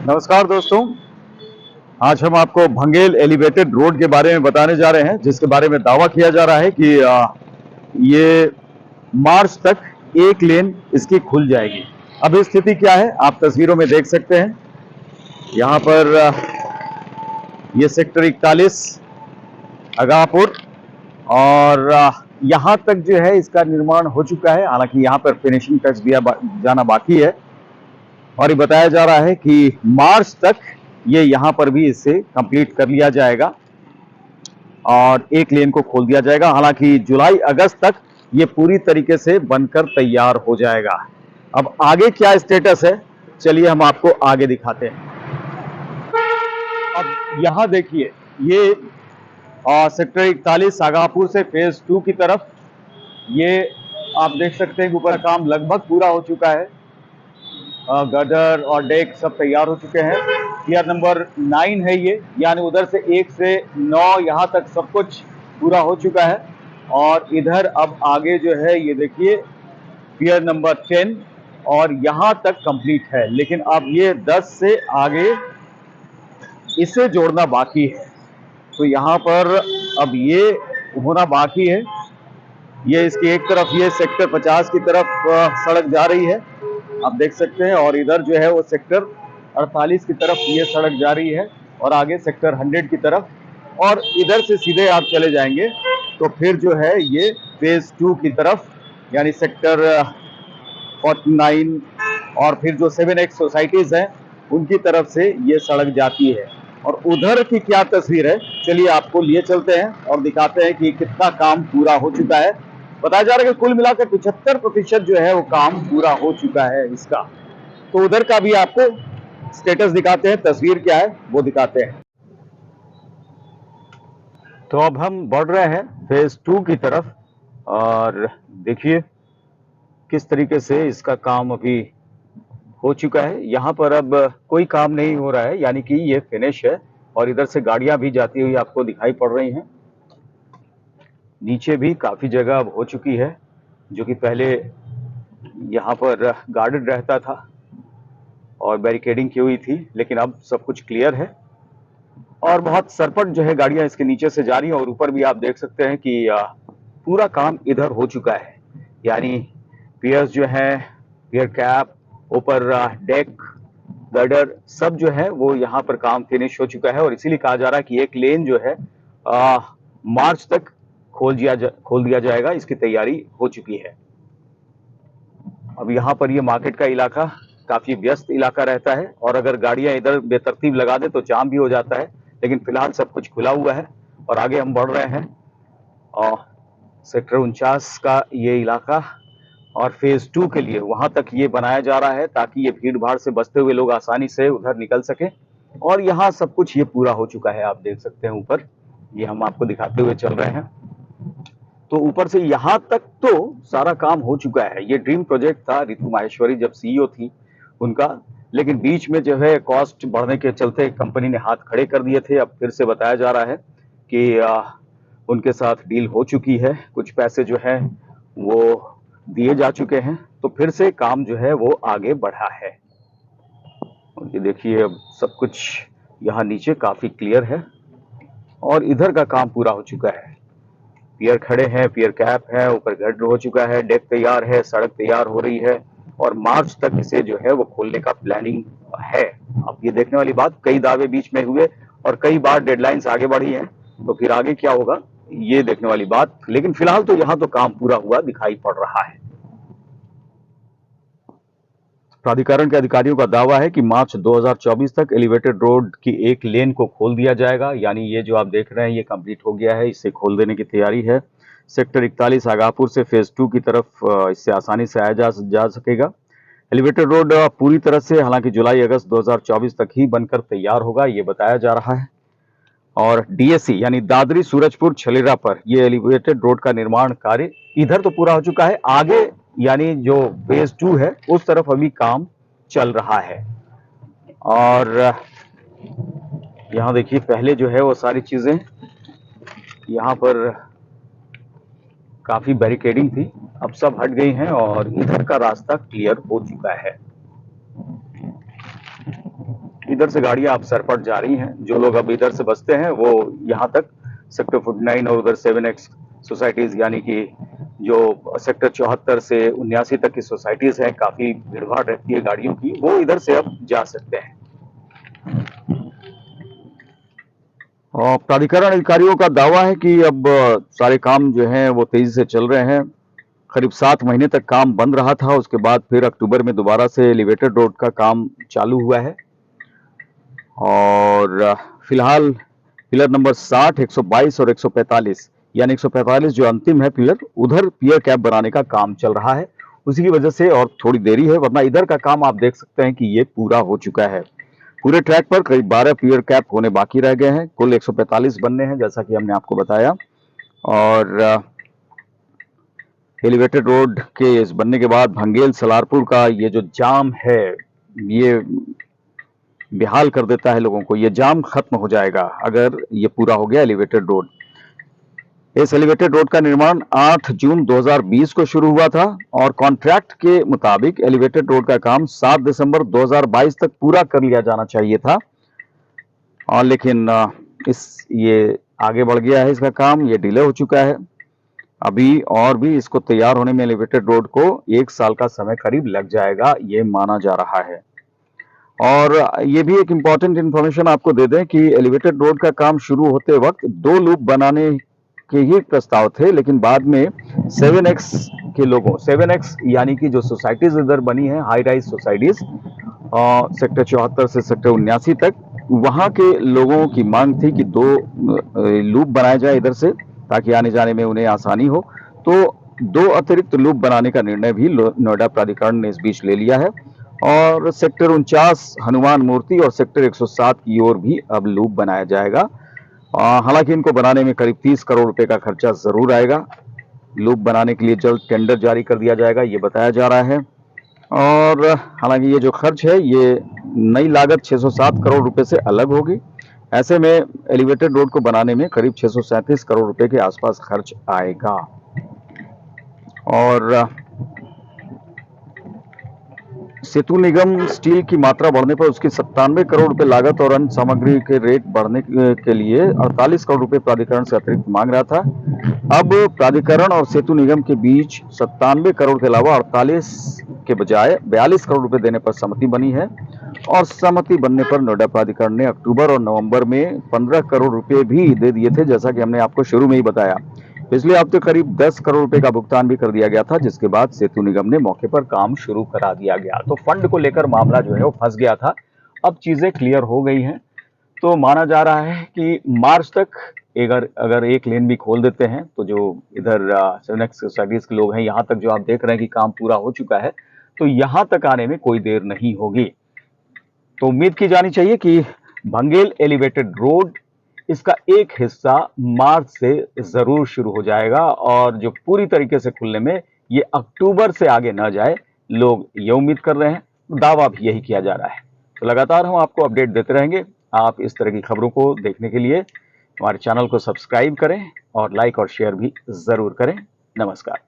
नमस्कार दोस्तों। आज हम आपको भंगेल एलिवेटेड रोड के बारे में बताने जा रहे हैं, जिसके बारे में दावा किया जा रहा है कि ये मार्च तक एक लेन इसकी खुल जाएगी। अब स्थिति क्या है आप तस्वीरों में देख सकते हैं। यहाँ पर ये सेक्टर 41 अगापुर और यहाँ तक जो है इसका निर्माण हो चुका है। हालांकि यहाँ पर फिनिशिंग टच दिया जाना बाकी है और ये बताया जा रहा है कि मार्च तक ये यहाँ पर भी इसे कंप्लीट कर लिया जाएगा और एक लेन को खोल दिया जाएगा। हालांकि जुलाई अगस्त तक ये पूरी तरीके से बनकर तैयार हो जाएगा। अब आगे क्या स्टेटस है, चलिए हम आपको आगे दिखाते हैं। अब यहाँ देखिए, ये सेक्टर 41 आगापुर से फेज 2 की तरफ ये आप देख सकते हैं कि ऊपर काम लगभग पूरा हो चुका है। गटर और डेक सब तैयार हो चुके हैं। पियर नंबर 9 है ये, यानी उधर से 1 से 9 यहाँ तक सब कुछ पूरा हो चुका है। और इधर अब आगे जो है ये देखिए पियर नंबर 10 और यहाँ तक कंप्लीट है, लेकिन अब ये 10 से आगे इसे जोड़ना बाकी है। तो यहाँ पर अब ये होना बाकी है। ये इसकी एक तरफ ये सेक्टर 50 की तरफ सड़क जा रही है, आप देख सकते हैं, और इधर जो है वो सेक्टर 48 की तरफ ये सड़क जा रही है और आगे सेक्टर 100 की तरफ। और इधर से सीधे आप चले जाएंगे तो फिर जो है ये फेज 2 की तरफ, यानी सेक्टर 49 और फिर जो 7X सोसाइटीज हैं उनकी तरफ से ये सड़क जाती है। और उधर की क्या तस्वीर है, चलिए आपको लिए चलते हैं और दिखाते हैं कि कितना काम पूरा हो चुका है। बताया जा रहा है कि कुल मिलाकर 75% जो है वो काम पूरा हो चुका है इसका। तो उधर का भी आपको स्टेटस दिखाते हैं, तस्वीर क्या है वो दिखाते हैं। तो अब हम बढ़ रहे हैं फेज 2 की तरफ और देखिए किस तरीके से इसका काम अभी हो चुका है। यहाँ पर अब कोई काम नहीं हो रहा है, यानी कि ये फिनिश है। और इधर से गाड़ियां भी जाती हुई आपको दिखाई पड़ रही हैं। नीचे भी काफी जगह अब हो चुकी है, जो कि पहले यहाँ पर गार्डेड रहता था और बैरिकेडिंग की हुई थी, लेकिन अब सब कुछ क्लियर है और बहुत सरपट जो है गाड़ियां इसके नीचे से जा रही हैं। और ऊपर भी आप देख सकते हैं कि पूरा काम इधर हो चुका है, यानी पियर्स जो है, पियर कैप, ऊपर डेक, गर्डर सब जो है वो यहाँ पर काम फिनिश हो चुका है। और इसीलिए कहा जा रहा है कि एक लेन जो है मार्च तक खोल दिया जाएगा, इसकी तैयारी हो चुकी है। अब यहाँ पर ये मार्केट का इलाका काफी व्यस्त इलाका रहता है और अगर गाड़ियां इधर बेतरतीब लगा दे तो जाम भी हो जाता है, लेकिन फिलहाल सब कुछ खुला हुआ है। और आगे हम बढ़ रहे हैं और सेक्टर 49 का ये इलाका और फेज 2 के लिए वहां तक ये बनाया जा रहा है ताकि ये भीड़ भाड़ से बचते हुए लोग आसानी से उधर निकल सके। और यहाँ सब कुछ ये पूरा हो चुका है, आप देख सकते हैं ऊपर, ये हम आपको दिखाते हुए चल रहे हैं। तो ऊपर से यहाँ तक तो सारा काम हो चुका है। ये ड्रीम प्रोजेक्ट था रितु माहेश्वरी जब सीईओ थी उनका, लेकिन बीच में जो है कॉस्ट बढ़ने के चलते कंपनी ने हाथ खड़े कर दिए थे। अब फिर से बताया जा रहा है कि उनके साथ डील हो चुकी है, कुछ पैसे जो है वो दिए जा चुके हैं, तो फिर से काम जो है वो आगे बढ़ा है। और ये देखिए अब सब कुछ यहाँ नीचे काफी क्लियर है और इधर का काम पूरा हो चुका है। पियर खड़े हैं, पियर कैप है, ऊपर गटर हो चुका है, डेक तैयार है, सड़क तैयार हो रही है और मार्च तक इसे जो है वो खोलने का प्लानिंग है। अब ये देखने वाली बात, कई दावे बीच में हुए और कई बार डेडलाइंस आगे बढ़ी हैं, तो फिर आगे क्या होगा ये देखने वाली बात। लेकिन फिलहाल तो यहाँ तो काम पूरा हुआ दिखाई पड़ रहा है। प्राधिकरण के अधिकारियों का दावा है कि मार्च 2024 तक एलिवेटेड रोड की एक लेन को खोल दिया जाएगा, यानी ये जो आप देख रहे हैं ये कंप्लीट हो गया है, इसे खोल देने की तैयारी है। सेक्टर 41 आगापुर से फेज 2 की तरफ इससे आसानी से आया जा सकेगा। एलिवेटेड रोड पूरी तरह से हालांकि जुलाई अगस्त 2024 तक ही बनकर तैयार होगा, ये बताया जा रहा है। और डीएससी यानी दादरी सूरजपुर छलेरा पर ये एलिवेटेड रोड का निर्माण कार्य इधर तो पूरा हो चुका है, आगे यानी जो फेज 2 है उस तरफ अभी काम चल रहा है। और यहाँ देखिए पहले जो है वो सारी चीजें यहाँ पर काफी बैरिकेडिंग थी, अब सब हट गई हैं और इधर का रास्ता क्लियर हो चुका है। इधर इधर से गाड़ियां अब सरपट जा रही हैं। जो लोग अब इधर से बसते हैं वो यहाँ तक सेक्टर 49 और उधर 7X सोसाइटीज, यानी कि जो सेक्टर 74 से 79 तक की सोसाइटीज हैं, काफी भीड़भाड़ रहती है गाड़ियों की, वो इधर से अब जा सकते हैं। और प्राधिकरण अधिकारियों का दावा है कि अब सारे काम जो हैं वो तेजी से चल रहे हैं। करीब 7 महीने तक काम बंद रहा था, उसके बाद फिर अक्टूबर में दोबारा से एलिवेटेड रोड का काम चालू हुआ है। और फिलहाल पिलर नंबर 60, 122 और 145, यानी 145 जो अंतिम है पिलर, उधर पियर कैप बनाने का काम चल रहा है। उसी की वजह से और थोड़ी देरी है, वरना इधर का काम आप देख सकते हैं कि ये पूरा हो चुका है। पूरे ट्रैक पर करीब 12 पियर कैप होने बाकी रह गए हैं। कुल 145 बनने हैं, जैसा कि हमने आपको बताया। और एलिवेटेड रोड के इस बनने के बाद भंगेल सलारपुर का ये जो जाम है, ये बेहाल कर देता है लोगों को। ये जाम खत्म हो जाएगा अगर ये पूरा हो गया एलिवेटेड रोड। इस एलिवेटेड रोड का निर्माण 8 जून 2020 को शुरू हुआ था और कॉन्ट्रैक्ट के मुताबिक एलिवेटेड रोड का काम 7 दिसंबर 2022 तक पूरा कर लिया जाना चाहिए था। और लेकिन ये आगे बढ़ गया है, इसका काम ये डिले हो चुका है अभी, और भी इसको तैयार होने में एलिवेटेड रोड को 1 साल का समय करीब लग जाएगा, ये माना जा रहा है। और ये भी एक इम्पॉर्टेंट इंफॉर्मेशन आपको दे दें कि एलिवेटेड रोड का काम शुरू होते वक्त 2 लूप बनाने के ही प्रस्ताव थे, लेकिन बाद में 7X के लोगों, 7X यानी कि जो सोसाइटीज इधर बनी है, हाई राइज सोसाइटीज, सेक्टर 74 से सेक्टर 79 तक, वहां के लोगों की मांग थी कि 2 लूप बनाए जाए इधर से, ताकि आने जाने में उन्हें आसानी हो। तो 2 अतिरिक्त लूप बनाने का निर्णय भी नोएडा प्राधिकरण ने इस बीच ले लिया है। और सेक्टर 49 हनुमान मूर्ति और सेक्टर 107 की ओर भी अब लूप बनाया जाएगा। हालांकि इनको बनाने में करीब 30 करोड़ रुपए का खर्चा जरूर आएगा। लूप बनाने के लिए जल्द टेंडर जारी कर दिया जाएगा, ये बताया जा रहा है। और हालांकि ये जो खर्च है, ये नई लागत 607 करोड़ रुपए से अलग होगी। ऐसे में एलिवेटेड रोड को बनाने में करीब 637 करोड़ रुपए के आसपास खर्च आएगा। और सेतु निगम स्टील की मात्रा बढ़ने पर उसकी 97 करोड़ रुपए लागत और अन्य सामग्री के रेट बढ़ने के लिए 48 करोड़ रुपए प्राधिकरण से अतिरिक्त मांग रहा था। अब प्राधिकरण और सेतु निगम के बीच 97 करोड़ के अलावा 48 के बजाय 42 करोड़ रुपए देने पर सहमति बनी है। और सहमति बनने पर नोएडा प्राधिकरण ने अक्टूबर और नवंबर में 15 करोड़ रुपए भी दे दिए थे, जैसा कि हमने आपको शुरू में ही बताया। पिछले हफ्ते करीब 10 करोड़ रुपए का भुगतान भी कर दिया गया था, जिसके बाद सेतु निगम ने मौके पर काम शुरू करा दिया गया। तो फंड को लेकर मामला जो है वो फंस गया था, अब चीजें क्लियर हो गई हैं। तो माना जा रहा है कि मार्च तक अगर एक लेन भी खोल देते हैं, तो जो इधर 7X सोसाइटीज के लोग हैं, यहाँ तक जो आप देख रहे हैं कि काम पूरा हो चुका है, तो यहाँ तक आने में कोई देर नहीं होगी। तो उम्मीद की जानी चाहिए कि भंगेल एलिवेटेड रोड, इसका एक हिस्सा मार्च से जरूर शुरू हो जाएगा और जो पूरी तरीके से खुलने में ये अक्टूबर से आगे न जाए, लोग ये उम्मीद कर रहे हैं, दावा भी यही किया जा रहा है। तो लगातार हम आपको अपडेट देते रहेंगे। आप इस तरह की खबरों को देखने के लिए हमारे चैनल को सब्सक्राइब करें और लाइक और शेयर भी जरूर करें। नमस्कार।